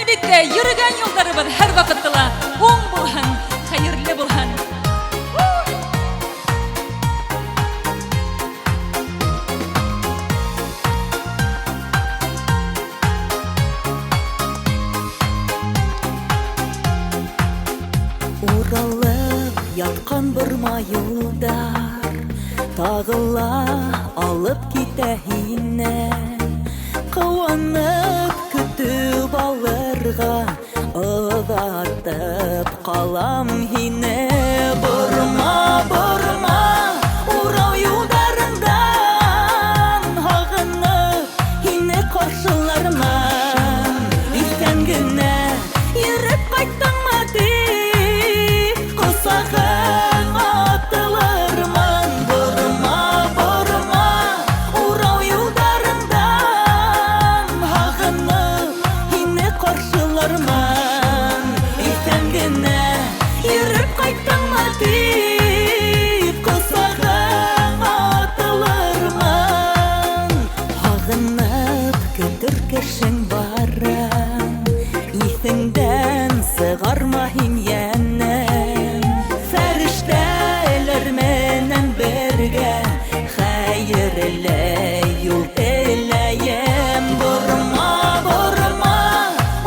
Әлбәттә, йөргән юлдарыбыз һәр вакытта уң булһын, хәерле булһын. Уралып яткан борма юлдар тагыла алып китә һиннән. Куанып көтүп алырга озатып калам һине. Борма, борма, Урал юлдарындан һагынып һине каршылармын. Иртән генә йөреп кайттыңмы дип косагың атылырмын. Борма, борма, Урал юлдарындан һагынып һине каршылармын. Иртән генә йөреп кайттыңмы дип косагың атылырмын. Һагынып көтер кешең барым, исеңдән сыгарма һин янәм. Фәрештәләр менән бергә хәерле юл теләем. Борма, борма,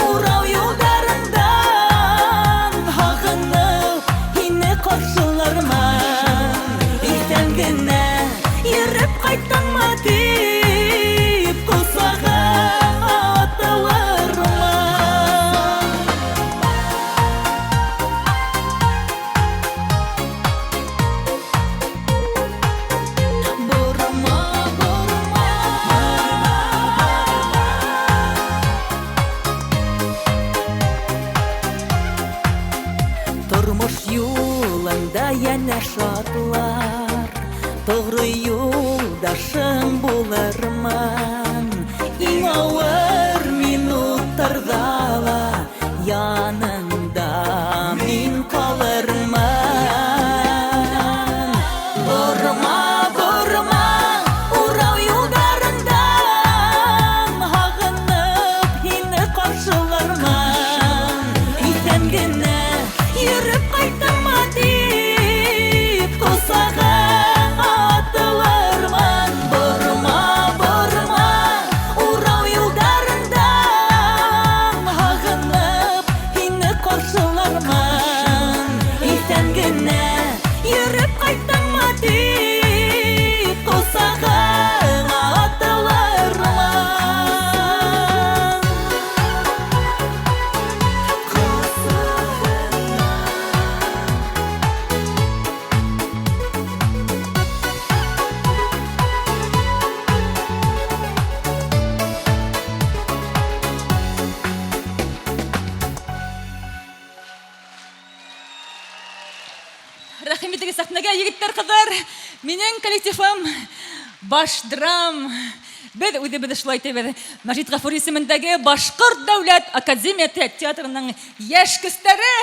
Урал юлдарындан һагынып һине каршылармын. Иртән генә йөреп кайттыңмы дип косагың атылырмын. Борма, борма, тормыш юлында янә шатлар, тогры юлдашың булырмын. Иң авыр минуттарда ла яныңда мин калырмын. Борма, борма, Урал юлдарындан һагынып һине каршылармын. Иртән генә йөреп кайттыңмы дип косагың атылырмын. Борма, борма, Урал юлдарындан һагынып һине каршылармын. Иртән генә йөреп кайттыңмы дип косагың атылырмын. Рәхим итегез сәхнәгә, егетләр, кызлар. Минең коллективым Баш драм. Без үзебез шулай әйтәбез. Мәҗит Гафури исемендәге Башкорт дәүләт академия театрының яшь кестләре.